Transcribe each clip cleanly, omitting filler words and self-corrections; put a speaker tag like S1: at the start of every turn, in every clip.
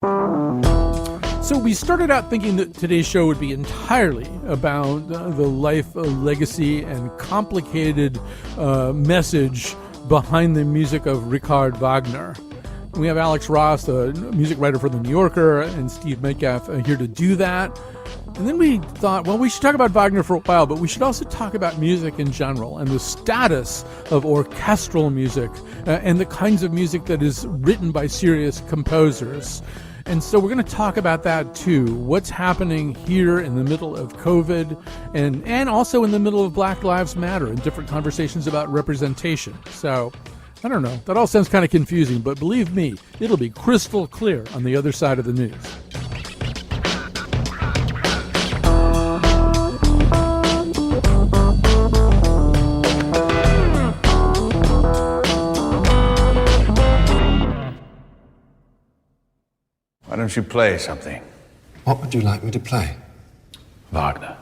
S1: So we started out thinking that today's show would be entirely about the life, legacy, and complicated message behind the music of Richard Wagner. We have Alex Ross, a music writer for The New Yorker, and Steve Metcalf here to do that. And then we thought, well, we should talk about Wagner for a while, but we should also talk about music in general and the status of orchestral music and the kinds of music that is written by serious composers. And so we're going to talk about that too. What's happening here in the middle of COVID and also in the middle of Black Lives Matter and different conversations about representation. So I don't know. That all sounds kind of confusing, but believe me, it'll be crystal clear on the other side of the news.
S2: Why don't you play something?
S3: What would you like me to play?
S2: Wagner.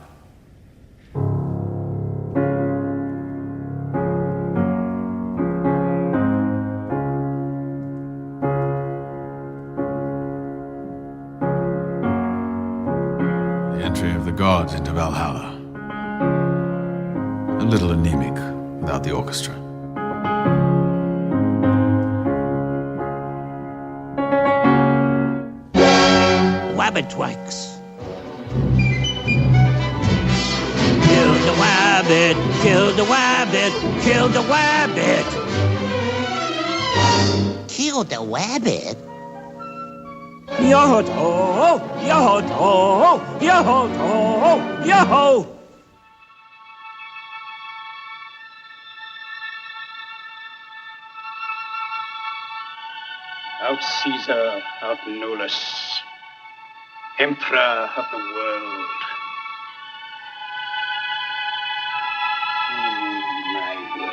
S2: The entry of the gods into Valhalla. A little anemic without the orchestra.
S4: Wabbit-twanks. Kill the wabbit, kill the wabbit, kill the wabbit. Kill the wabbit? Yo-ho-ho, yo-ho-ho, yo-ho-ho, yo-ho!
S5: Out Caesar, out Nolus, Emperor of the world. My word.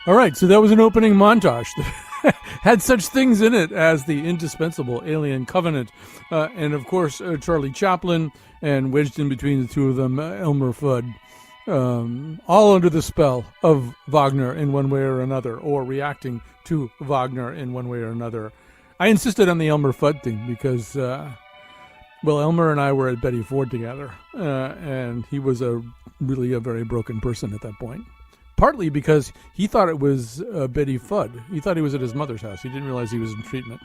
S1: All right, so that was an opening montage that had such things in it as the indispensable Alien Covenant, and of course Charlie Chaplin, and wedged in between the two of them, Elmer Fudd, all under the spell of Wagner in one way or another, or reacting to Wagner in one way or another. I insisted on the Elmer Fudd thing because, Elmer and I were at Betty Ford together, and he was really a very broken person at that point. Partly because he thought it was Betty Fudd. He thought he was at his mother's house. He didn't realize he was in treatment.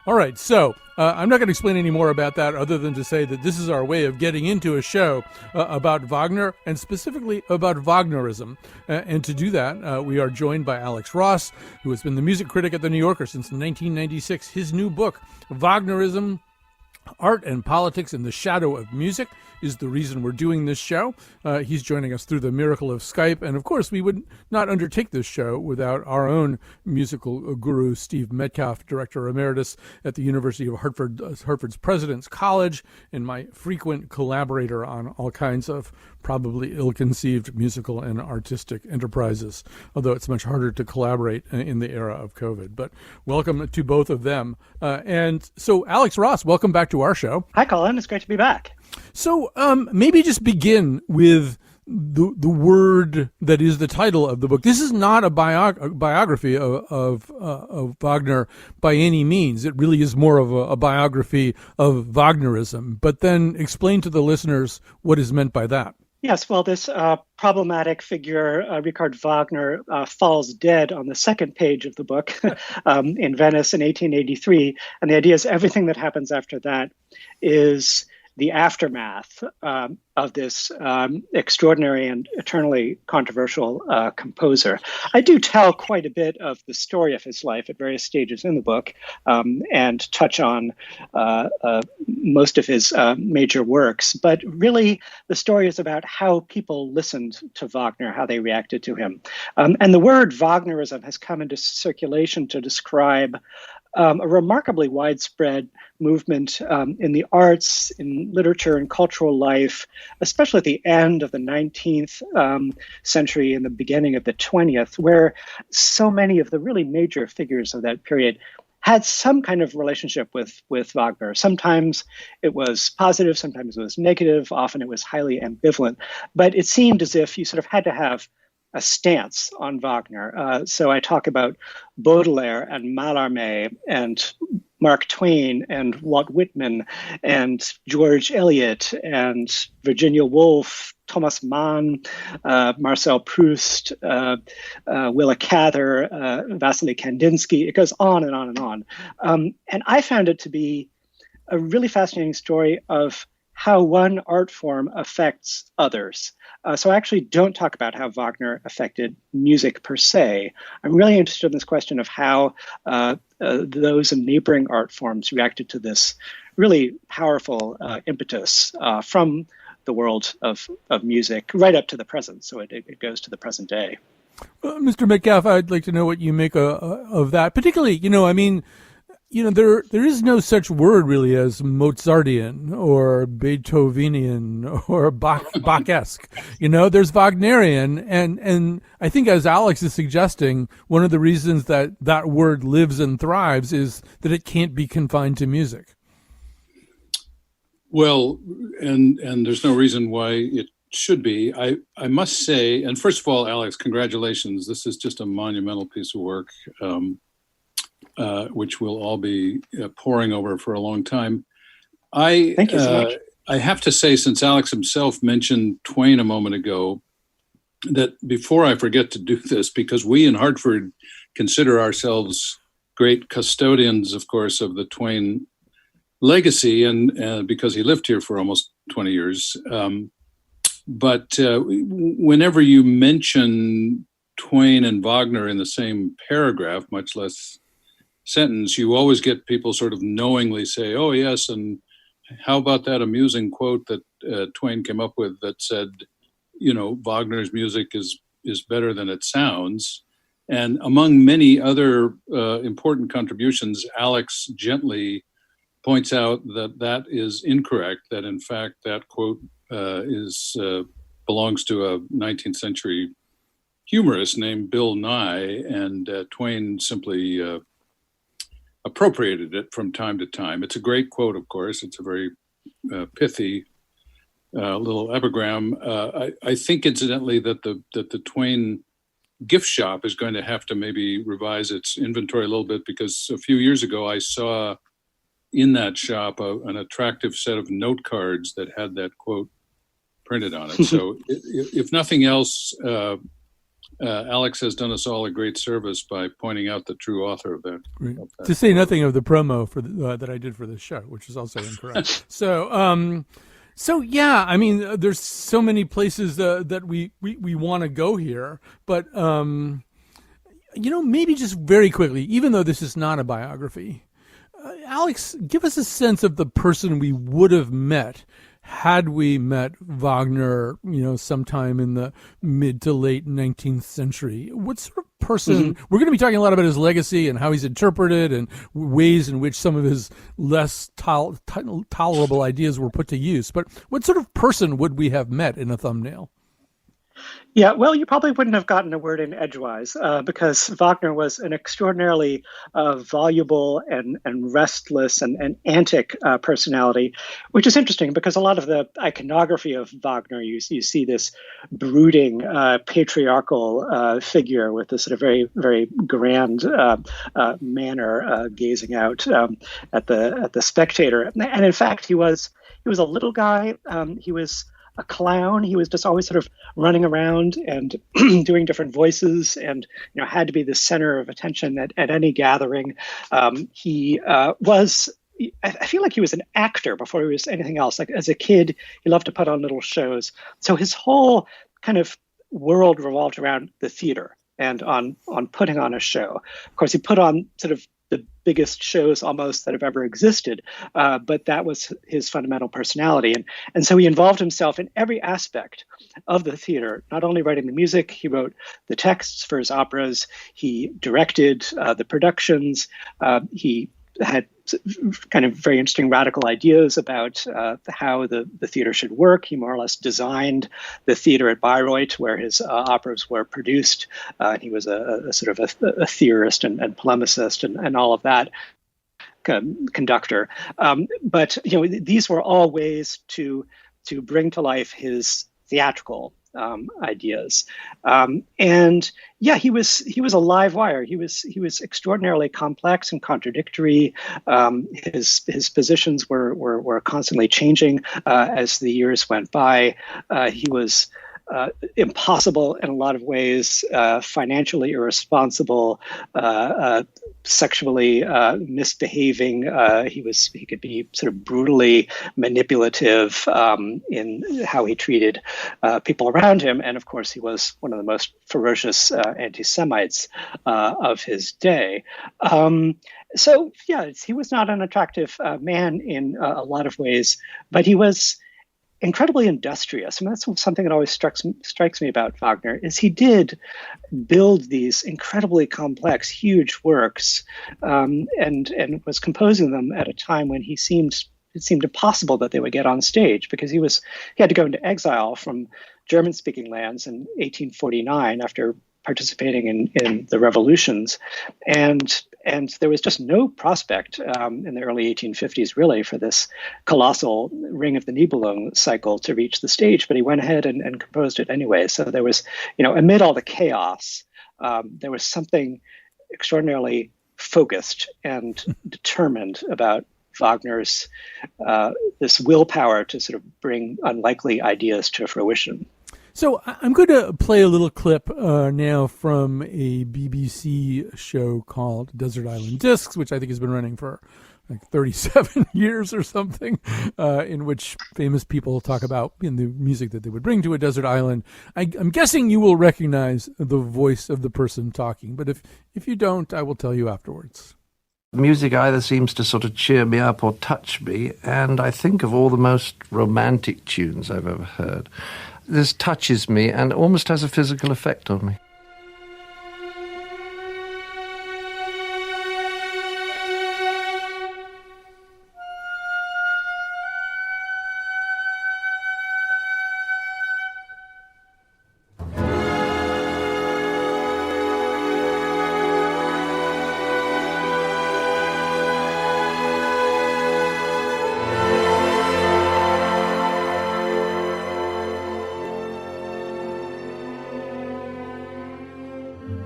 S1: All right, so I'm not going to explain any more about that other than to say that this is our way of getting into a show about Wagner and specifically about Wagnerism. And to do that, we are joined by Alex Ross, who has been the music critic at The New Yorker since 1996. His new book, Wagnerism, Art and Politics in the Shadow of Music, is the reason we're doing this show. He's joining us through the miracle of Skype. And of course, we would not undertake this show without our own musical guru, Steve Metcalf, Director Emeritus at the University of Hartford, Hartford's President's College, and my frequent collaborator on all kinds of probably ill-conceived musical and artistic enterprises, although it's much harder to collaborate in the era of COVID. But welcome to both of them. And so, Alex Ross, welcome back to our show.
S6: Hi, Colin. It's great to be back.
S1: So maybe just begin with the word that is the title of the book. This is not a biography of Wagner by any means. It really is more of a biography of Wagnerism. But then explain to the listeners what is meant by that.
S6: Yes, well, this problematic figure, Richard Wagner, falls dead on the second page of the book in Venice in 1883. And the idea is everything that happens after that is the aftermath of this extraordinary and eternally controversial composer. I do tell quite a bit of the story of his life at various stages in the book and touch on most of his major works. But really, the story is about how people listened to Wagner, how they reacted to him. And the word Wagnerism has come into circulation to describe a remarkably widespread movement in the arts, in literature, and cultural life, especially at the end of the 19th century and the beginning of the 20th, where so many of the really major figures of that period had some kind of relationship with Wagner. Sometimes it was positive, sometimes it was negative, often it was highly ambivalent. But it seemed as if you sort of had to have a stance on Wagner. So I talk about Baudelaire and Mallarmé and Mark Twain and Walt Whitman and George Eliot and Virginia Woolf, Thomas Mann, Marcel Proust, Willa Cather, Vasily Kandinsky. It goes on and on and on. And I found it to be a really fascinating story of how one art form affects others. So I actually don't talk about how Wagner affected music per se. I'm really interested in this question of how those in neighboring art forms reacted to this really powerful impetus from the world of music right up to the present. So it goes to the present day.
S1: Mr. Metcalf, I'd like to know what you make of that. Particularly, there is no such word really as Mozartian or Beethovenian or Bach-esque. There's Wagnerian, and I think, as Alex is suggesting, one of the reasons that word lives and thrives is that it can't be confined to music.
S7: Well, and there's no reason why it should be. I must say, and first of all, Alex, congratulations. This is just a monumental piece of work. Which we'll all be poring over for a long time.
S6: Thank you so much.
S7: I have to say, since Alex himself mentioned Twain a moment ago, that before I forget to do this, because we in Hartford consider ourselves great custodians, of course, of the Twain legacy, and because he lived here for almost 20 years. But whenever you mention Twain and Wagner in the same paragraph, much less sentence, you always get people sort of knowingly say, oh, yes, and how about that amusing quote that Twain came up with that said, Wagner's music is better than it sounds. And among many other important contributions, Alex gently points out that is incorrect, that in fact that quote belongs to a 19th century humorist named Bill Nye, and Twain simply appropriated it from time to time. It's a great quote, of course. It's a very pithy little epigram. I think, incidentally, that the Twain gift shop is going to have to maybe revise its inventory a little bit, because a few years ago I saw in that shop an attractive set of note cards that had that quote printed on it. So if nothing else, Alex has done us all a great service by pointing out the true author of that.
S1: Right. To say nothing of the promo for that I did for this show, which is also incorrect. So yeah, I mean, there's so many places that we want to go here, but maybe just very quickly, even though this is not a biography, Alex, give us a sense of the person we would have met had we met Wagner, sometime in the mid to late 19th century. What sort of person, we're going to be talking a lot about his legacy and how he's interpreted and ways in which some of his less tolerable ideas were put to use. But what sort of person would we have met in a thumbnail?
S6: Yeah, well, you probably wouldn't have gotten a word in edgewise because Wagner was an extraordinarily voluble and restless and antic personality, which is interesting because a lot of the iconography of Wagner, you see this brooding patriarchal figure with this sort of very, very grand manner gazing out at the spectator. And in fact, he was a little guy. He was a clown. He was just always sort of running around and doing different voices, and had to be the center of attention at any gathering. He was. I feel like he was an actor before he was anything else. Like as a kid, he loved to put on little shows. So his whole kind of world revolved around the theater and on putting on a show. Of course, he put on sort of the biggest shows almost that have ever existed, but that was his fundamental personality. And so he involved himself in every aspect of the theater, not only writing the music, he wrote the texts for his operas, he directed the productions, he had kind of very interesting radical ideas about how the theater should work. He more or less designed the theater at Bayreuth where his operas were produced. He was a sort of a theorist and polemicist and all of that. conductor. But these were all ways to bring to life his theatrical ideas. And yeah, he was a live wire. He was extraordinarily complex and contradictory. His positions were constantly changing as the years went by. He was impossible in a lot of ways, financially irresponsible, sexually misbehaving. He could be sort of brutally manipulative in how he treated people around him, and of course, he was one of the most ferocious anti-Semites of his day. So yeah, he was not an attractive man in a lot of ways, but he was incredibly industrious. And that's something that always strikes me about Wagner, is he did build these incredibly complex, huge works, and was composing them at a time when it seemed impossible that they would get on stage, because he had to go into exile from German-speaking lands in 1849 after participating in the revolutions, and there was just no prospect in the early 1850s really for this colossal Ring of the Nibelung cycle to reach the stage, but he went ahead and composed it anyway. So there was, amid all the chaos, there was something extraordinarily focused and determined about Wagner's this willpower to sort of bring unlikely ideas to fruition.
S1: So I'm going to play a little clip now from a BBC show called Desert Island Discs, which I think has been running for like 37 years or something, in which famous people talk about the music that they would bring to a desert island. I'm guessing you will recognize the voice of the person talking, but if you don't, I will tell you afterwards.
S8: Music either seems to sort of cheer me up or touch me, and I think of all the most romantic tunes I've ever heard. This touches me and almost has a physical effect on me.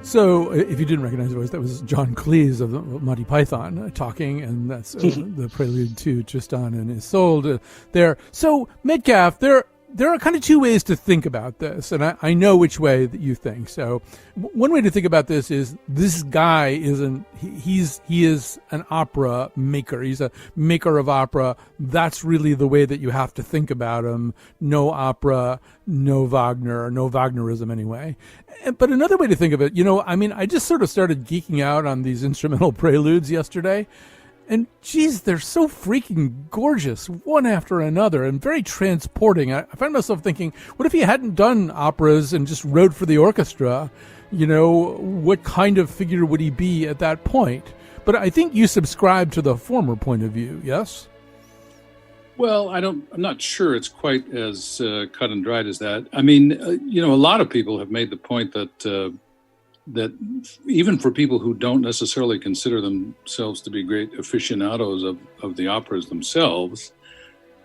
S1: So, if you didn't recognize the voice, that was John Cleese of Monty Python talking, and that's the prelude to Tristan and Isolde there. So, Metcalf, there are kind of two ways to think about this, and I know which way that you think. So, one way to think about this is this guy he is an opera maker. He's a maker of opera. That's really the way that you have to think about him. No opera, no Wagner, no Wagnerism anyway. But another way to think of it, I just sort of started geeking out on these instrumental preludes yesterday. And geez, they're so freaking gorgeous, one after another, and very transporting. I find myself thinking, what if he hadn't done operas and just wrote for the orchestra? What kind of figure would he be at that point? But I think you subscribe to the former point of view, yes?
S7: Well, I'm not sure it's quite as cut and dried as that. I mean, a lot of people have made the point that that even for people who don't necessarily consider themselves to be great aficionados of the operas themselves,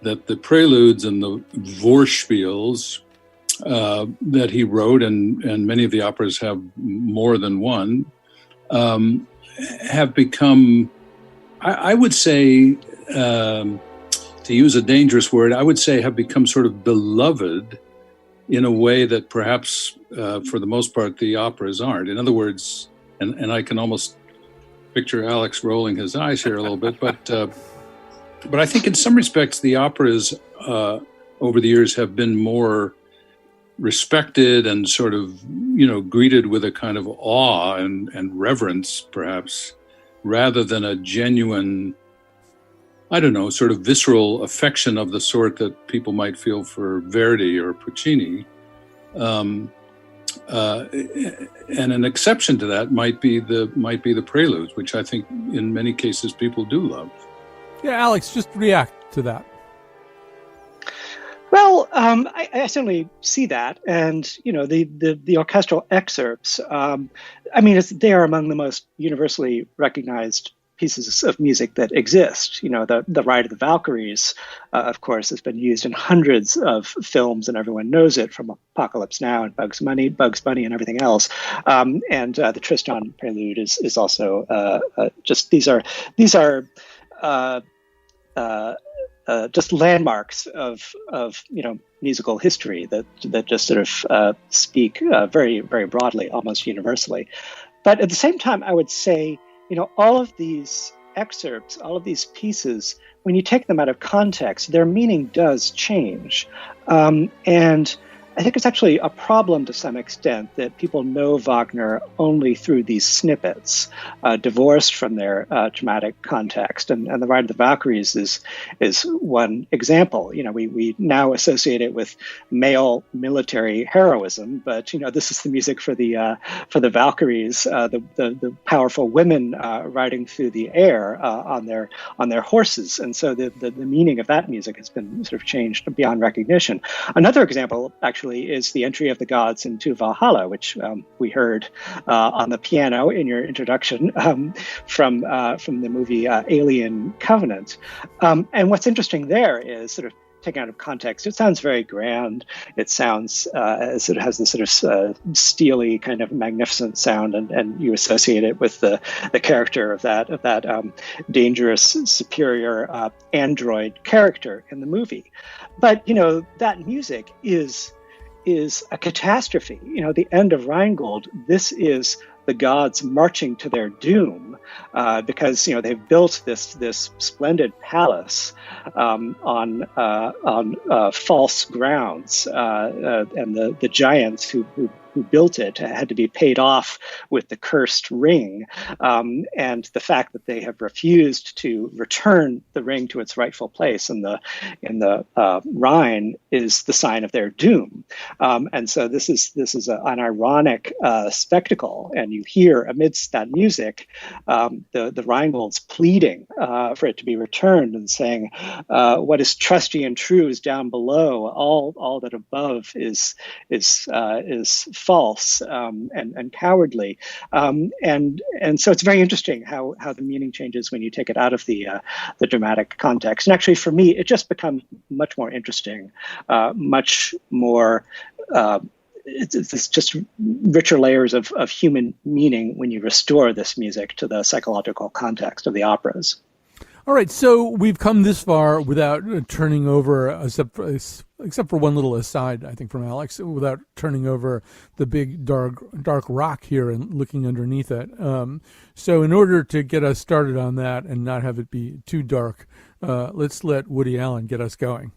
S7: that the preludes and the Vorspiels that he wrote, and many of the operas have more than one, have become, I would say, to use a dangerous word, I would say have become sort of beloved in a way that perhaps, for the most part, the operas aren't. In other words, and I can almost picture Alex rolling his eyes here a little bit, but I think in some respects the operas over the years have been more respected and sort of, greeted with a kind of awe and reverence, perhaps, rather than a genuine, I don't know, sort of visceral affection of the sort that people might feel for Verdi or Puccini. And an exception to that might be the preludes, which I think in many cases people do love.
S1: Yeah, Alex, just react to that.
S6: Well, I certainly see that, and the orchestral excerpts. They are among the most universally recognized pieces of music that exist. The Ride of the Valkyries, of course, has been used in hundreds of films, and everyone knows it, from Apocalypse Now and Bugs Bunny, and everything else. And the Tristan Prelude is also just these are just landmarks of musical history that just sort of speak very, very broadly, almost universally. But at the same time, I would say, all of these excerpts, all of these pieces, when you take them out of context, their meaning does change. And I think it's actually a problem to some extent that people know Wagner only through these snippets, divorced from their dramatic context. And the Ride of the Valkyries is one example. We now associate it with male military heroism, but this is the music for the Valkyries, the powerful women riding through the air on their horses. And so the meaning of that music has been sort of changed beyond recognition. Another example, actually, is the entry of the gods into Valhalla, which we heard on the piano in your introduction from the movie Alien Covenant. And what's interesting there is, sort of taken out of context, it sounds very grand. It sounds as it has this sort of steely kind of magnificent sound, and you associate it with the character of that dangerous, superior android character in the movie. But that music is a catastrophe. The end of Rheingold, this is the gods marching to their doom because they've built this splendid palace on false grounds, and the giants who built it had to be paid off with the cursed ring, and the fact that they have refused to return the ring to its rightful place in the Rhine is the sign of their doom. And so this is an ironic spectacle, and you hear amidst that music the Rheingold's pleading for it to be returned and saying, "What is trusty and true is down below. All that above is false and cowardly." And so it's very interesting how the meaning changes when you take it out of the dramatic context. And actually, for me, it just becomes much more interesting, much more. It's just richer layers of human meaning when you restore this music to the psychological context of the operas.
S1: All right, so we've come this far without turning over, except for one little aside, I think, from Alex, without turning over the big dark rock here and looking underneath it. So in order to get us started on that and not have it be too dark, let's let Woody Allen get us going.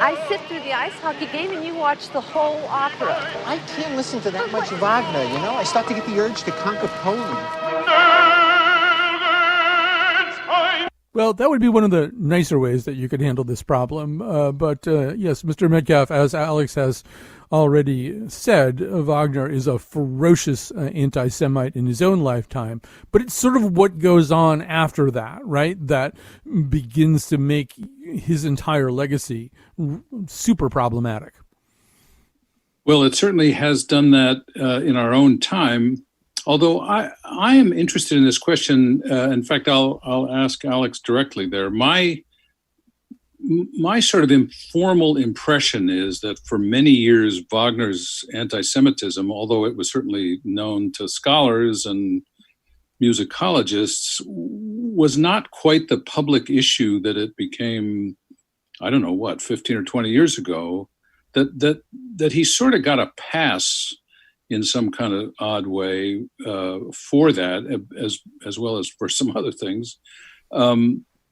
S9: I sit through the ice hockey game and you watch the whole opera.
S10: I can't listen to that much Wagner, I start to get the urge to conquer Poland.
S1: Well, that would be one of the nicer ways that you could handle this problem. But yes, Mr. Metcalf, as Alex has already said, Wagner is a ferocious anti-Semite in his own lifetime. But it's sort of what goes on after that, right? That begins to make his entire legacy super problematic.
S7: Well, it certainly has done that in our own time. Although I am interested in this question. In fact, I'll ask Alex directly there. My sort of informal impression is that for many years, Wagner's anti-Semitism, although it was certainly known to scholars and musicologists, was not quite the public issue that it became, 15 or 20 years ago, that he sort of got a pass in some kind of odd way for that, as well as for some other things,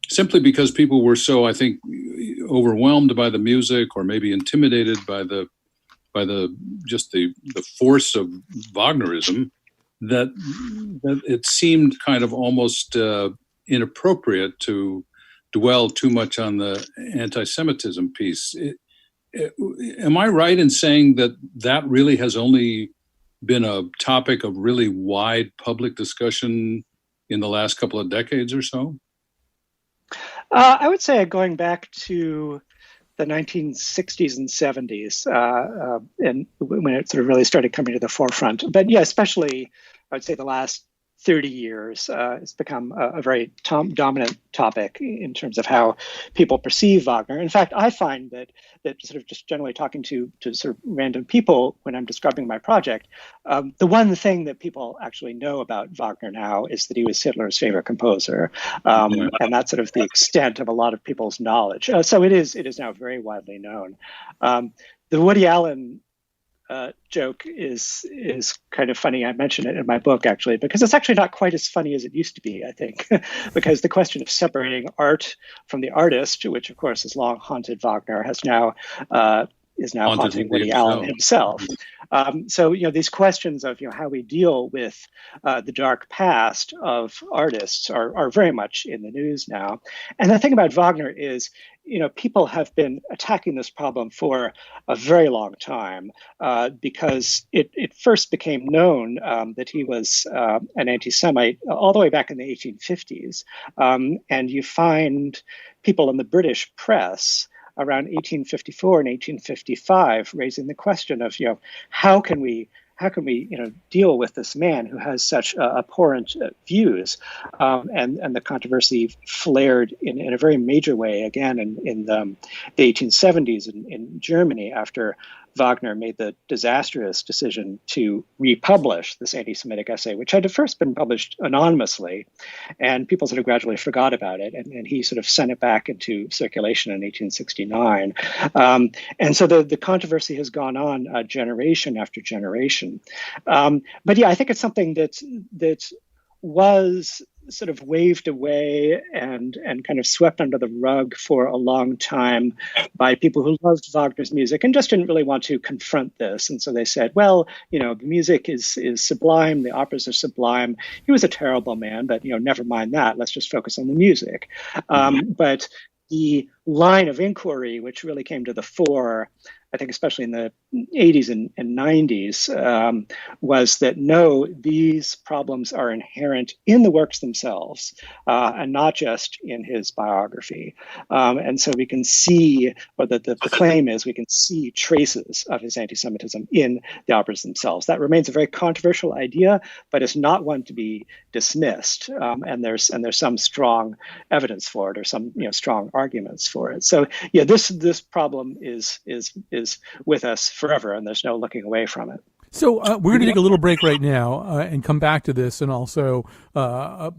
S7: simply because people were so, I think, overwhelmed by the music, or maybe intimidated by the force of Wagnerism, that it seemed kind of almost inappropriate to dwell too much on the anti-Semitism piece. Am I right in saying that really has only been a topic of really wide public discussion in the last couple of decades or so?
S6: I would say going back to the 1960s and 70s, and when it sort of really started coming to the forefront. But yeah, especially, I would say the last 30 years, it's become a very dominant topic in terms of how people perceive Wagner. In fact, I find that sort of just generally talking to sort of random people when I'm describing my project, the one thing that people actually know about Wagner now is that he was Hitler's favorite composer, and that's sort of the extent of a lot of people's knowledge. So it is now very widely known. The Woody Allen joke is kind of funny. I mention it in my book, actually, because it's actually not quite as funny as it used to be, I think, because the question of separating art from the artist, which of course has long haunted Wagner, is now haunting Woody Allen himself. So, these questions of, how we deal with the dark past of artists are very much in the news now. And the thing about Wagner is, people have been attacking this problem for a very long time because it first became known that he was an anti-Semite all the way back in the 1850s. And you find people in the British press around 1854 and 1855 raising the question of, how can we deal with this man who has such abhorrent views? And the controversy flared in a very major way again in the 1870s in Germany after Wagner made the disastrous decision to republish this anti-Semitic essay, which had at first been published anonymously, and people sort of gradually forgot about it, and he sort of sent it back into circulation in 1869. And so the controversy has gone on generation after generation. But yeah, I think it's something that was sort of waved away and kind of swept under the rug for a long time by people who loved Wagner's music and just didn't really want to confront this. And so they said, well, the music is sublime, the operas are sublime. He was a terrible man, but, never mind that. Let's just focus on the music. But the line of inquiry, which really came to the fore, I think especially in the 80s and 90s, was that no, these problems are inherent in the works themselves and not just in his biography. And so we can see, or the claim is, we can see traces of his anti-Semitism in the operas themselves. That remains a very controversial idea, but it's not one to be dismissed. And there's some strong evidence for it, or some strong arguments for it. So yeah, this problem is with us forever, and there's no looking away from it.
S1: So we're going to take a little break right now and come back to this, and also about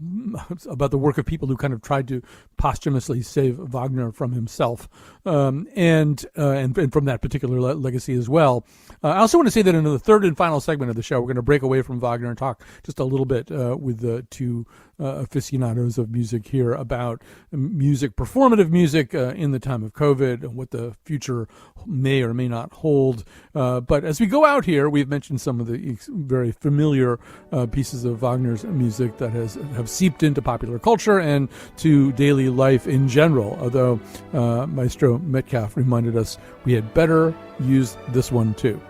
S1: the work of people who kind of tried to posthumously save Wagner from himself, and from that particular legacy as well. I also want to say that in the third and final segment of the show, we're going to break away from Wagner and talk just a little bit with the two aficionados of music here about music, performative music in the time of COVID, and what the future may or may not hold. But as we go out here, we've mentioned some of the very familiar pieces of Wagner's music that have seeped into popular culture and to daily life in general, although Maestro Metcalf reminded us we had better use this one too.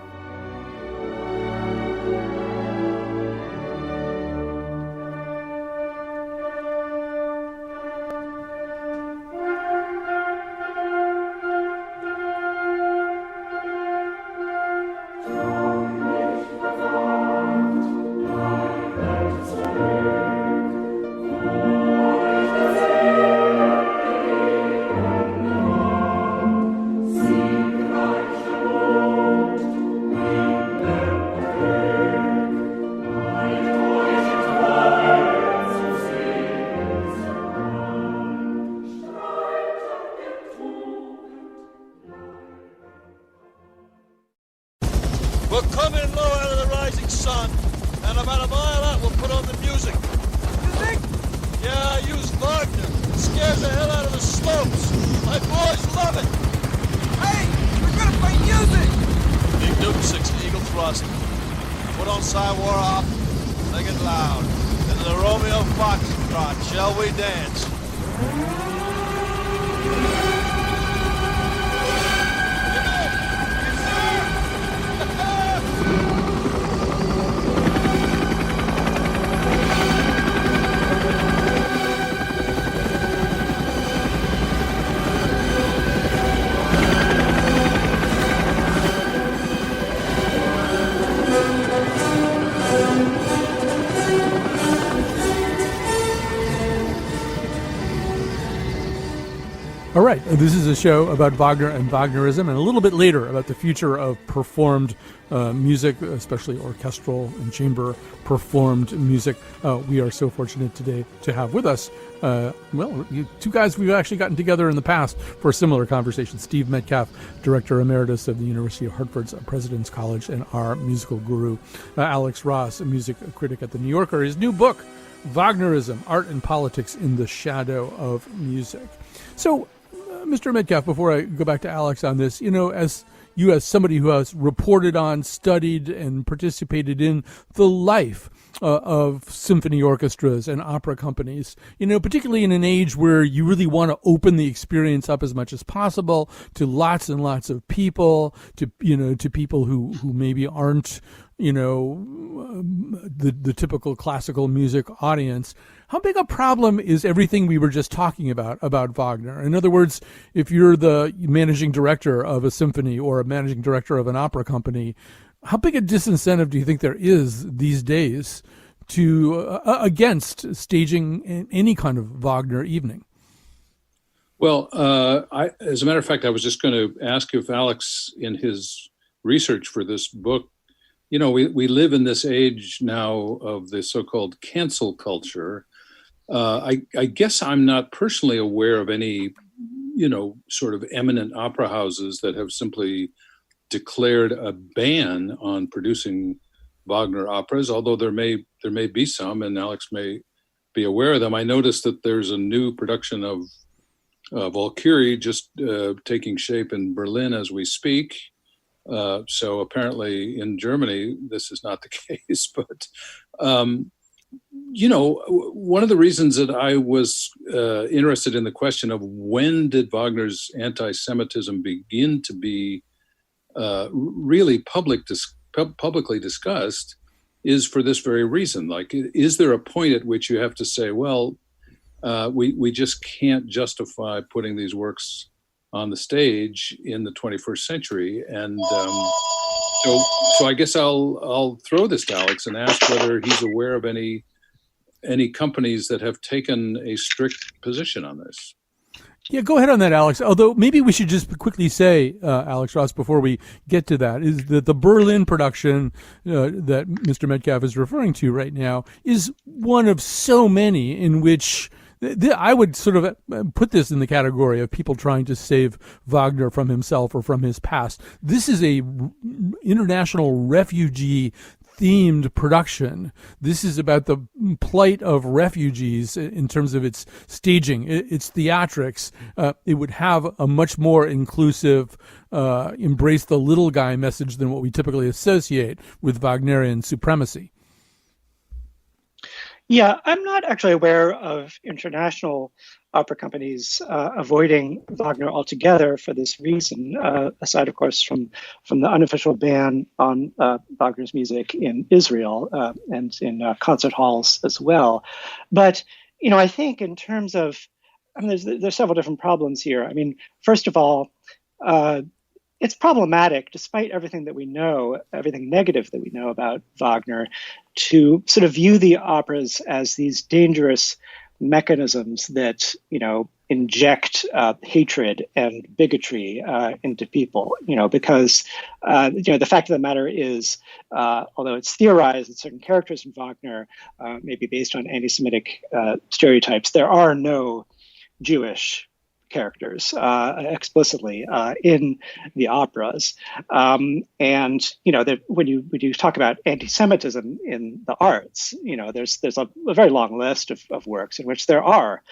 S11: We're coming low out of the rising sun, and about a mile out we'll put on the music. Music? Yeah, I use Wagner. It scares the hell out of the slopes. My boys love it. Hey, we're gonna play music! Big Duke 6 Eagle Thrust. Put on War off, sing it loud. Into the Romeo Foxtrot, shall we dance?
S1: All right, this is a show about Wagner and Wagnerism, and a little bit later about the future of performed music, especially orchestral and chamber performed music. We are so fortunate today to have with us, two guys we've actually gotten together in the past for a similar conversation. Steve Metcalf, Director Emeritus of the University of Hartford's President's College and our musical guru. Alex Ross, a music critic at The New Yorker. His new book, Wagnerism, Art and Politics in the Shadow of Music. So, Mr. Metcalf, before I go back to Alex on this, as somebody who has reported on, studied, and participated in the life of symphony orchestras and opera companies, particularly in an age where you really want to open the experience up as much as possible to lots and lots of people, to people who maybe aren't, the typical classical music audience. How big a problem is everything we were just talking about Wagner? In other words, if you're the managing director of a symphony or a managing director of an opera company, how big a disincentive do you think there is these days to against staging any kind of Wagner evening?
S7: Well, as a matter of fact, I was just going to ask if Alex, in his research for this book, we live in this age now of the so-called cancel culture. I guess I'm not personally aware of any, sort of eminent opera houses that have simply declared a ban on producing Wagner operas, although there may be some, and Alex may be aware of them. I noticed that there's a new production of Valkyrie just taking shape in Berlin as we speak. So apparently in Germany, this is not the case. But, one of the reasons that I was interested in the question of when did Wagner's anti-Semitism begin to be really publicly discussed is for this very reason. Like, is there a point at which you have to say, well, we just can't justify putting these works on the stage in the 21st century? And so I guess I'll throw this to Alex and ask whether he's aware of any companies that have taken a strict position on this.
S1: Yeah, go ahead on that, Alex. Although maybe we should just quickly say, Alex Ross, before we get to that, is that the Berlin production that Mr. Metcalf is referring to right now is one of so many in which I would sort of put this in the category of people trying to save Wagner from himself or from his past. This is a international refugee themed production. This is about the plight of refugees in terms of its staging, its theatrics. It would have a much more inclusive, embrace the little guy message than what we typically associate with Wagnerian supremacy.
S6: Yeah, I'm not actually aware of international opera companies avoiding Wagner altogether for this reason, aside, of course, from the unofficial ban on Wagner's music in Israel and in concert halls as well. But, I think in terms of, there's several different problems here. I mean, first of all, it's problematic, despite everything that we know, everything negative that we know about Wagner, to sort of view the operas as these dangerous mechanisms that, inject hatred and bigotry into people, because, the fact of the matter is, although it's theorized that certain characters in Wagner may be based on anti-Semitic stereotypes, there are no Jewish characters explicitly in the operas, and that when you talk about anti-Semitism in the arts, there's a very long list of works in which there are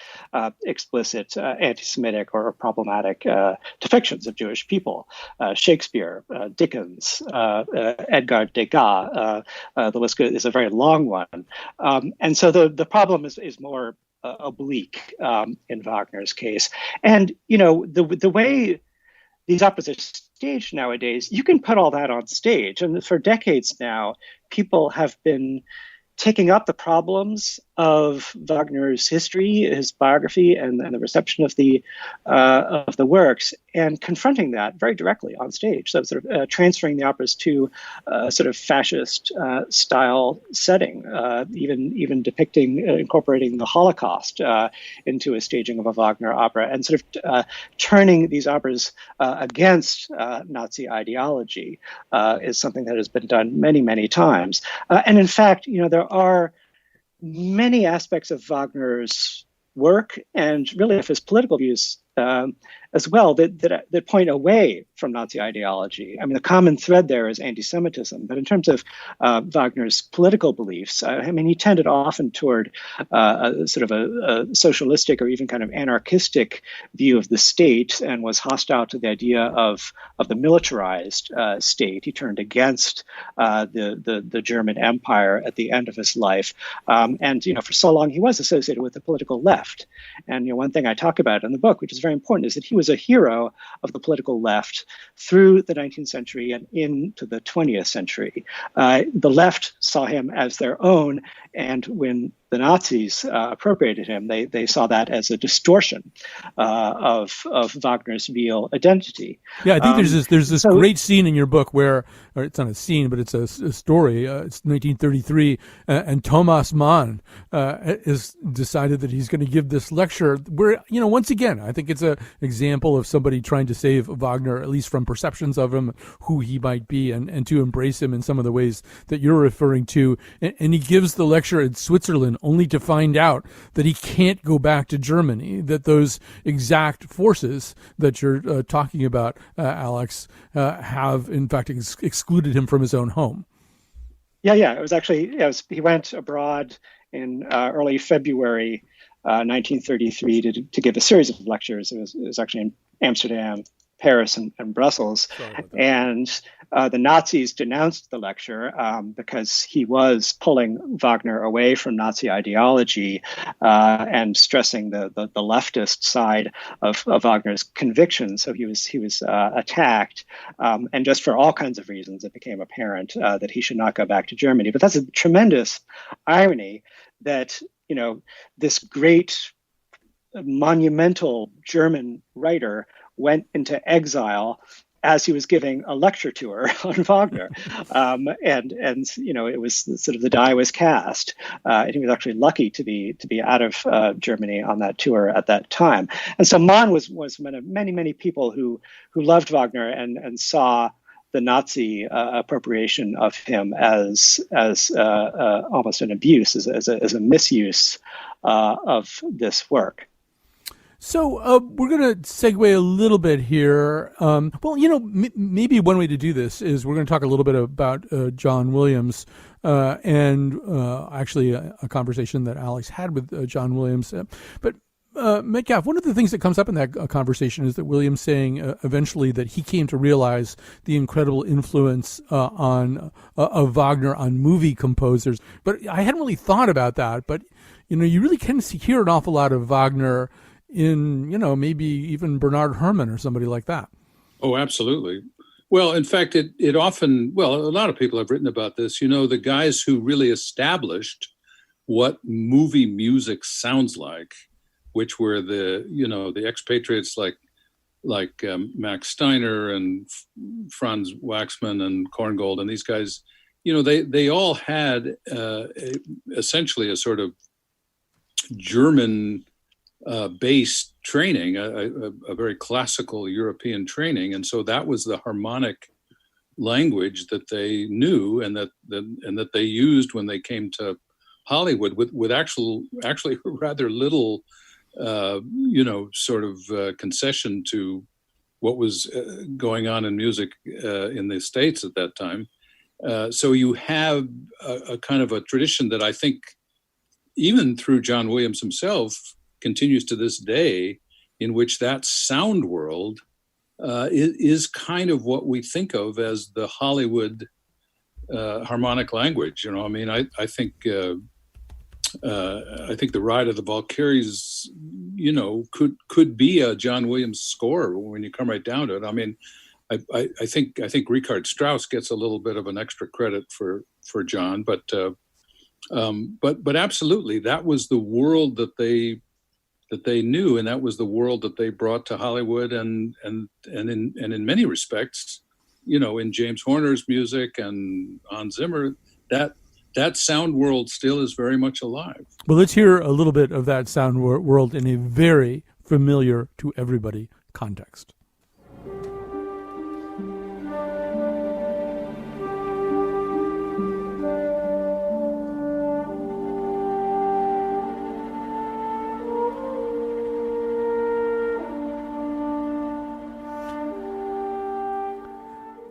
S6: explicit anti-Semitic or problematic depictions of Jewish people. Shakespeare, Dickens, Edgar Degas, the list is a very long one, and so the problem is more oblique in Wagner's case. And, the way these operas are staged nowadays, you can put all that on stage. And for decades now, people have been taking up the problems of Wagner's history, his biography, and the reception of the works, and confronting that very directly on stage. So sort of transferring the operas to sort of fascist style setting, even depicting, incorporating the Holocaust into a staging of a Wagner opera, and sort of turning these operas against Nazi ideology is something that has been done many, many times. And in fact, there are many aspects of Wagner's work and really of his political views as well that point away from Nazi ideology. I mean, the common thread there is anti-Semitism, but in terms of Wagner's political beliefs, he tended often toward sort of a socialistic or even kind of anarchistic view of the state, and was hostile to the idea of the militarized state. He turned against the German Empire at the end of his life, and for so long he was associated with the political left. And one thing I talk about in the book, which is very important, is that he was a hero of the political left through the 19th century and into the 20th century. The left saw him as their own, and when the Nazis appropriated him, they saw that as a distortion of Wagner's real identity.
S1: Yeah, I think there's this great scene in your book where, or it's not a scene, but it's a story. It's 1933, and Thomas Mann has decided that he's going to give this lecture where, once again, I think it's an example of somebody trying to save Wagner, at least from perceptions of him, who he might be, and to embrace him in some of the ways that you're referring to. And he gives the lecture in Switzerland, only to find out that he can't go back to Germany, that those exact forces that you're talking about, Alex, have in fact excluded him from his own home.
S6: Yeah. It was actually, he went abroad in early February 1933 to give a series of lectures. It was actually in Amsterdam, Paris, and Brussels. And the Nazis denounced the lecture because he was pulling Wagner away from Nazi ideology and stressing the leftist side of Wagner's convictions. So he was attacked, and just for all kinds of reasons, it became apparent that he should not go back to Germany. But that's a tremendous irony that this great monumental German writer went into exile as he was giving a lecture tour on Wagner, and it was sort of the die was cast, and he was actually lucky to be out of Germany on that tour at that time. And so Mann was one of many people who loved Wagner and saw the Nazi appropriation of him as almost an abuse, as a misuse of this work.
S1: So we're going to segue a little bit here. Maybe one way to do this is we're going to talk a little bit about John Williams and actually a conversation that Alex had with John Williams. But Metcalf, one of the things that comes up in that conversation is that Williams saying eventually that he came to realize the incredible influence of Wagner on movie composers. But I hadn't really thought about that. But, you really can hear an awful lot of Wagner in, maybe even Bernard Herrmann or somebody like that.
S7: Oh, absolutely. Well, in fact, it often, a lot of people have written about this, the guys who really established what movie music sounds like, which were the expatriates like Max Steiner and Franz Waxman and Korngold and these guys, they all had essentially a sort of German based training, a very classical European training, and so that was the harmonic language that they knew and that they used when they came to Hollywood with actually rather little, concession to what was going on in music in the States at that time. So you have a kind of a tradition that I think, even through John Williams himself, continues to this day, in which that sound world is kind of what we think of as the Hollywood harmonic language. I think the Ride of the Valkyries, could be a John Williams score when you come right down to it. I think Richard Strauss gets a little bit of an extra credit for John, but absolutely, that was the world that that they knew, and that was the world that they brought to Hollywood, and in many respects, in James Horner's music and Hans Zimmer, that sound world still is very much alive.
S1: Well, let's hear a little bit of that sound world in a very familiar to everybody context.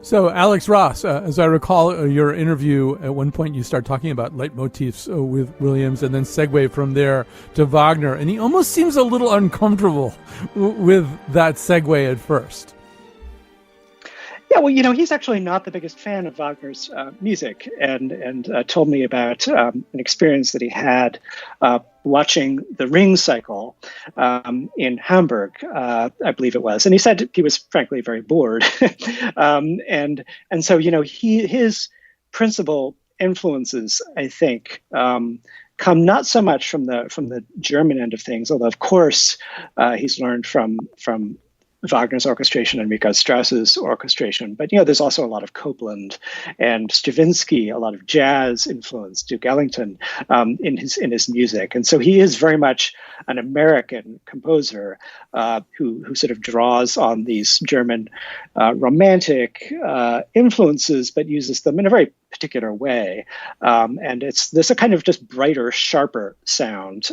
S1: So, Alex Ross, as I recall your interview, at one point you start talking about leitmotifs with Williams and then segue from there to Wagner. And he almost seems a little uncomfortable with that segue at first.
S6: Yeah, well, he's actually not the biggest fan of Wagner's music, and told me about an experience that he had watching the Ring cycle in Hamburg, I believe it was. And he said he was frankly very bored. and so, his principal influences, I think, come not so much from the German end of things, although of course he's learned from Wagner's orchestration and Richard Strauss's orchestration. But, there's also a lot of Copland and Stravinsky, a lot of jazz influence, Duke Ellington in his music. And so he is very much an American composer who sort of draws on these German romantic influences, but uses them in a very particular way. And there's a kind of just brighter, sharper sound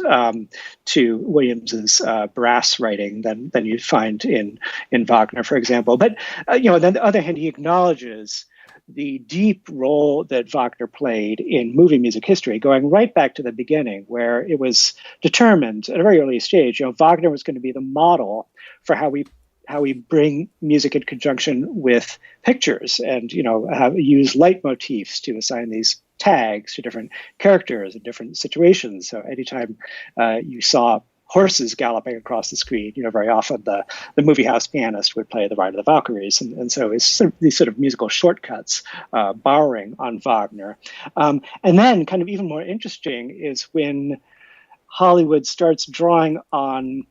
S6: to Williams's brass writing than you'd find in Wagner, for example. But, on the other hand, he acknowledges the deep role that Wagner played in movie music history, going right back to the beginning, where it was determined at a very early stage, Wagner was going to be the model for how we bring music in conjunction with pictures, and use leitmotifs to assign these tags to different characters in different situations. So anytime you saw horses galloping across the screen, very often the movie house pianist would play the Ride of the Valkyries. And so it's these sort of musical shortcuts borrowing on Wagner. And then kind of even more interesting is when Hollywood starts drawing on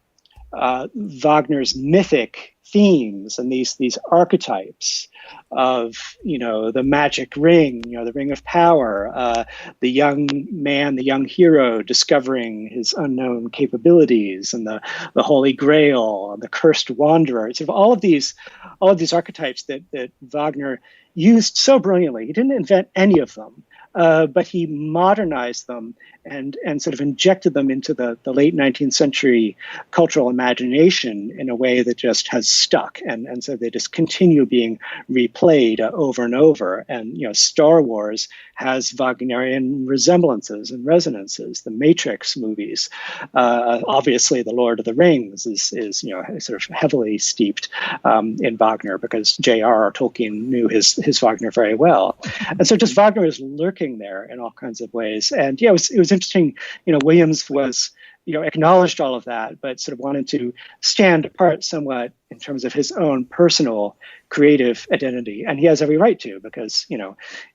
S6: Wagner's mythic themes and these archetypes of, the magic ring, the ring of power, the young man, the young hero discovering his unknown capabilities, and the Holy Grail, and the cursed wanderer. Sort of all of these archetypes that Wagner used so brilliantly. He didn't invent any of them, but he modernized them and sort of injected them into the late 19th century cultural imagination in a way that just has stuck. And so they just continue being replayed over and over. And, Star Wars has Wagnerian resemblances and resonances. The Matrix movies, obviously The Lord of the Rings is sort of heavily steeped in Wagner, because J.R.R. Tolkien knew his Wagner very well. And so just Wagner is lurking there in all kinds of ways. And it was interesting. Williams was acknowledged all of that, but sort of wanted to stand apart somewhat in terms of his own personal creative identity. And he has every right to, because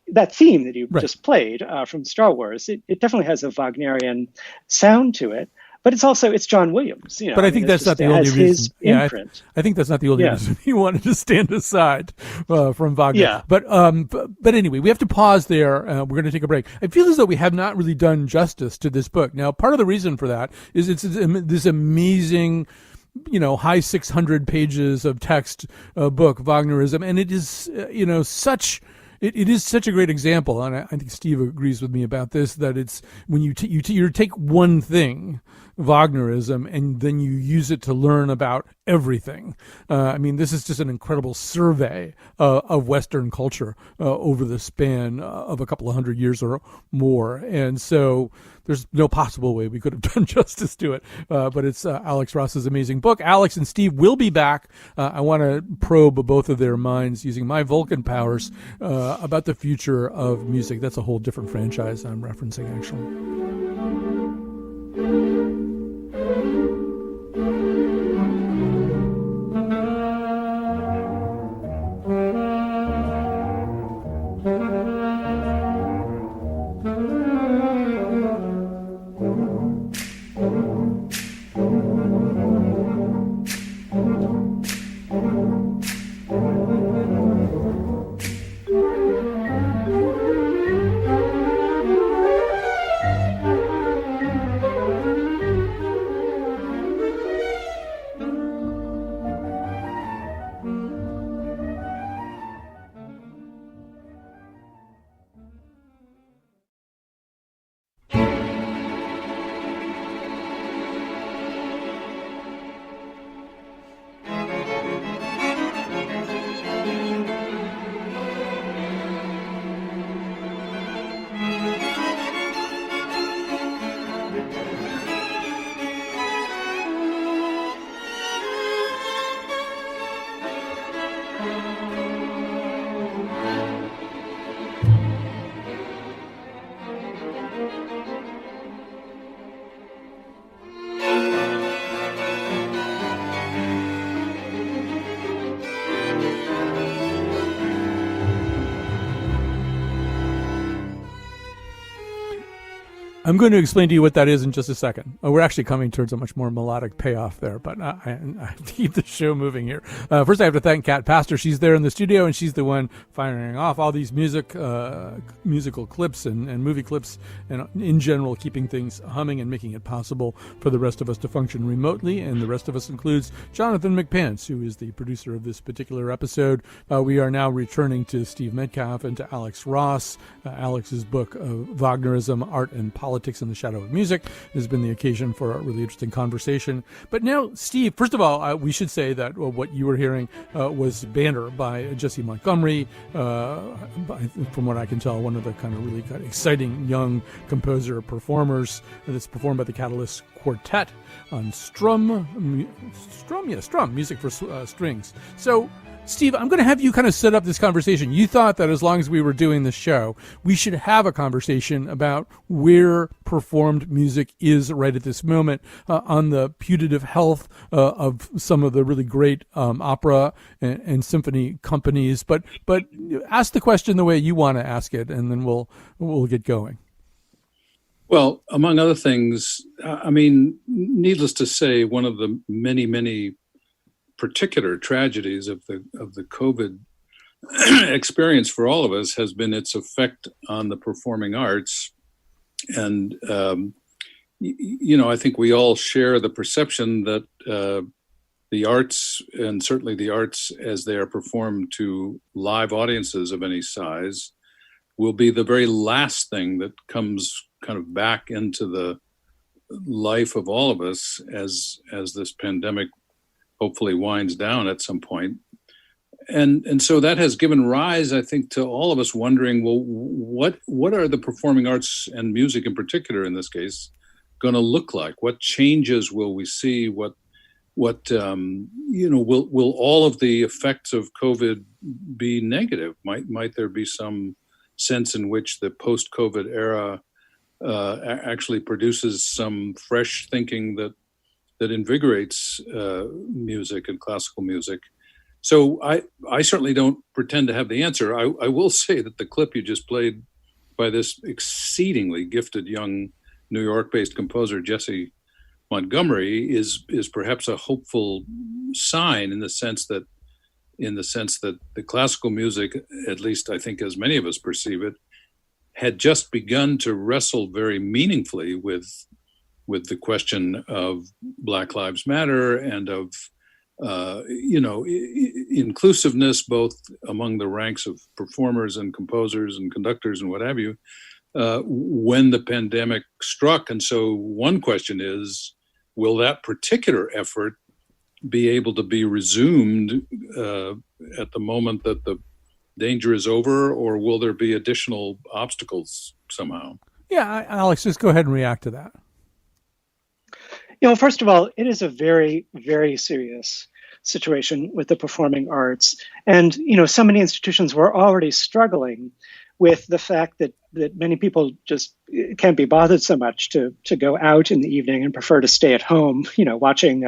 S6: that theme that you just played from Star Wars, it definitely has a Wagnerian sound to it. But it's John Williams.
S1: But I think that's not the only reason. Yeah, I think that's not the only reason he wanted to stand aside from Wagner.
S6: Yeah.
S1: But anyway, we have to pause there. We're going to take a break. I feel as though we have not really done justice to this book. Now, part of the reason for that is it's this amazing, high 600 pages of text book, Wagnerism, and it is, It is such a great example, and I think Steve agrees with me about this, that it's when you take one thing, Wagnerism, and then you use it to learn about everything. This is just an incredible survey of Western culture over the span of a couple of hundred years or more. And so there's no possible way we could have done justice to it. But it's Alex Ross's amazing book. Alex and Steve will be back. I want to probe both of their minds using my Vulcan powers about the future of music. That's a whole different franchise I'm referencing, actually. I'm going to explain to you what that is in just a second. We're actually coming towards a much more melodic payoff there, but I have to keep the show moving here. First, I have to thank Kat Pastor. She's there in the studio, and she's the one firing off all these musical clips and movie clips, and in general, keeping things humming and making it possible for the rest of us to function remotely. And the rest of us includes Jonathan McPants, who is the producer of this particular episode. We are now returning to Steve Metcalf and to Alex Ross. Alex's book, Wagnerism, Art and Politics in the Shadow of Music, has been the occasion for a really interesting conversation. But now, Steve, first of all, we should say that what you were hearing was Banner by Jesse Montgomery, from what I can tell, one of the kind of really exciting young composer-performers that's performed by the Catalyst Quartet on Strum, music for strings. So, Steve, I'm going to have you kind of set up this conversation. You thought that as long as we were doing this show, we should have a conversation about where performed music is right at this moment, on the putative health of some of the really great opera and symphony companies. But ask the question the way you want to ask it, and then we'll get going.
S7: Well, among other things, I mean, needless to say, one of the many particular tragedies of the COVID experience for all of us has been its effect on the performing arts. And, I think we all share the perception that the arts, and certainly the arts as they are performed to live audiences of any size, will be the very last thing that comes kind of back into the life of all of us as this pandemic hopefully winds down at some point. And so that has given rise, I think, to all of us wondering, well, what are the performing arts and music in particular, in this case, going to look like? What changes will we see? Will all of the effects of COVID be negative? Might there be some sense in which the post-COVID era actually produces some fresh thinking that invigorates music and classical music? So I certainly don't pretend to have the answer. I will say that the clip you just played by this exceedingly gifted young New York-based composer, Jesse Montgomery, is perhaps a hopeful sign in the sense that the classical music, at least I think as many of us perceive it, had just begun to wrestle very meaningfully with the question of Black Lives Matter and of inclusiveness both among the ranks of performers and composers and conductors and what have you, when the pandemic struck. And so one question is, will that particular effort be able to be resumed at the moment that the danger is over, or will there be additional obstacles somehow?
S1: Yeah, Alex, just go ahead and react to that.
S6: First of all, it is a very, very serious situation with the performing arts. And, so many institutions were already struggling with the fact that many people just can't be bothered so much to go out in the evening and prefer to stay at home, watching,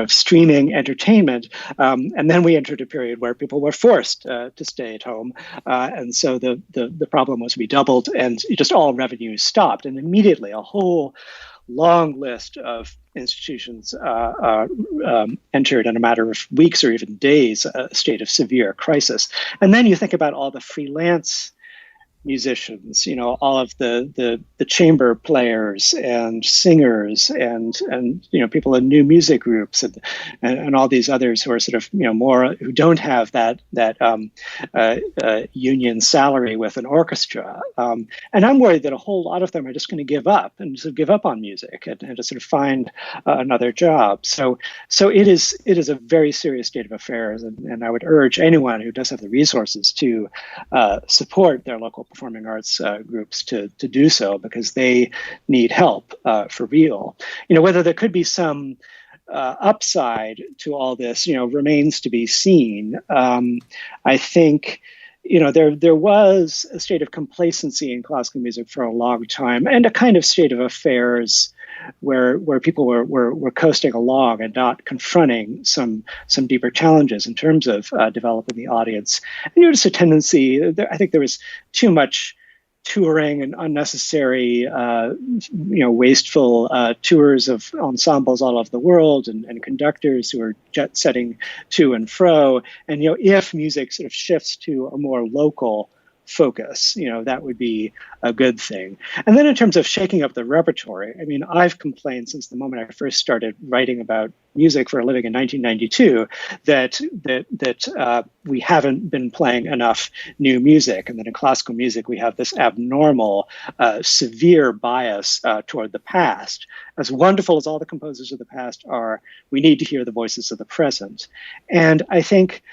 S6: streaming entertainment. And then we entered a period where people were forced to stay at home. And so the problem was redoubled, and just all revenues stopped. And immediately a whole long list of institutions entered in a matter of weeks or even days a state of severe crisis. And then you think about all the freelance musicians, all of the chamber players and singers and people in new music groups and all these others who are sort of more, who don't have that union salary with an orchestra. And I'm worried that a whole lot of them are just going to give up and sort of give up on music and to sort of find another job. So it is a very serious state of affairs, and I would urge anyone who does have the resources to support their local performing arts groups to do so, because they need help for real. Whether there could be some upside to all this, remains to be seen. I think, there was a state of complacency in classical music for a long time, and a kind of state of affairs where people were coasting along and not confronting some deeper challenges in terms of developing the audience. And notice a tendency, I think there was too much touring and unnecessary, wasteful tours of ensembles all over the world and conductors who are jet setting to and fro. And, if music sort of shifts to a more local focus, that would be a good thing. And then in terms of shaking up the repertory, I mean, I've complained since the moment I first started writing about music for a living in 1992 that we haven't been playing enough new music, and that in classical music we have this abnormal, severe bias toward the past. As wonderful as all the composers of the past are, we need to hear the voices of the present. And I think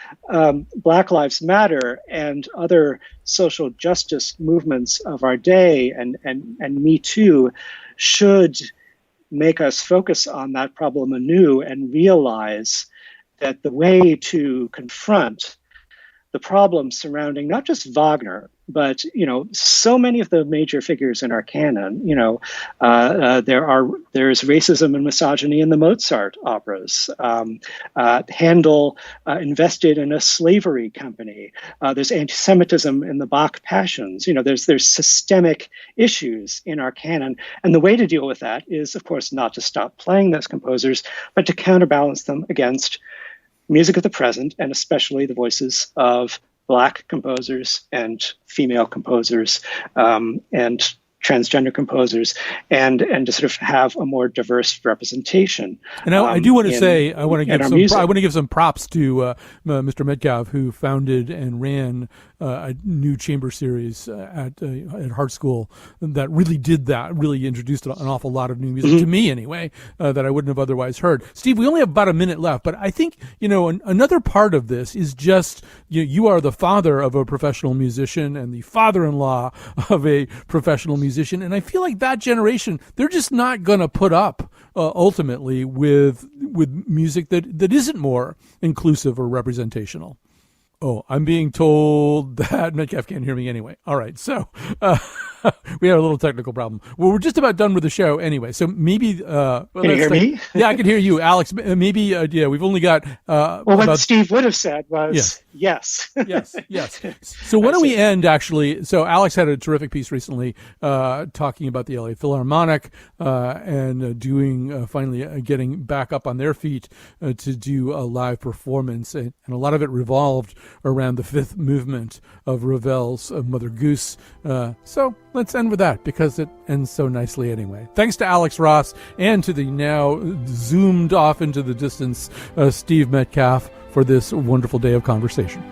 S6: Black Lives Matter and other social justice movements of our day and Me Too should make us focus on that problem anew and realize that the way to confront the problems surrounding not just Wagner, but so many of the major figures in our canon. There's racism and misogyny in the Mozart operas. Handel invested in a slavery company. There's anti-Semitism in the Bach Passions. There's systemic issues in our canon, and the way to deal with that is, of course, not to stop playing those composers, but to counterbalance them against music of the present, and especially the voices of Black composers and female composers and transgender composers, and to sort of have a more diverse representation.
S1: And I do want to say, I want to give some props to Mr. Metcalf, who founded and ran a new chamber series at Hart School that really did that, really introduced an awful lot of new music, to me anyway, that I wouldn't have otherwise heard. Steve, we only have about a minute left, but I think, another part of this is just, you are the father of a professional musician and the father-in-law of a professional musician. And I feel like that generation, they're just not going to put up ultimately with music that isn't more inclusive or representational. Oh, I'm being told that Metcalf can't hear me anyway. All right, so we had a little technical problem. Well, we're just about done with the show anyway, so maybe...
S6: Can you hear me?
S1: Yeah, I can hear you. Alex, maybe, we've only got...
S6: what Steve would have said was yes.
S1: Yes. So why don't we end, actually... So Alex had a terrific piece recently talking about the LA Philharmonic and doing, finally getting back up on their feet to do a live performance, and a lot of it revolved around the fifth movement of Ravel's Mother Goose. So let's end with that, because it ends so nicely anyway. Thanks to Alex Ross and to the now zoomed off into the distance Steve Metcalf for this wonderful day of conversation.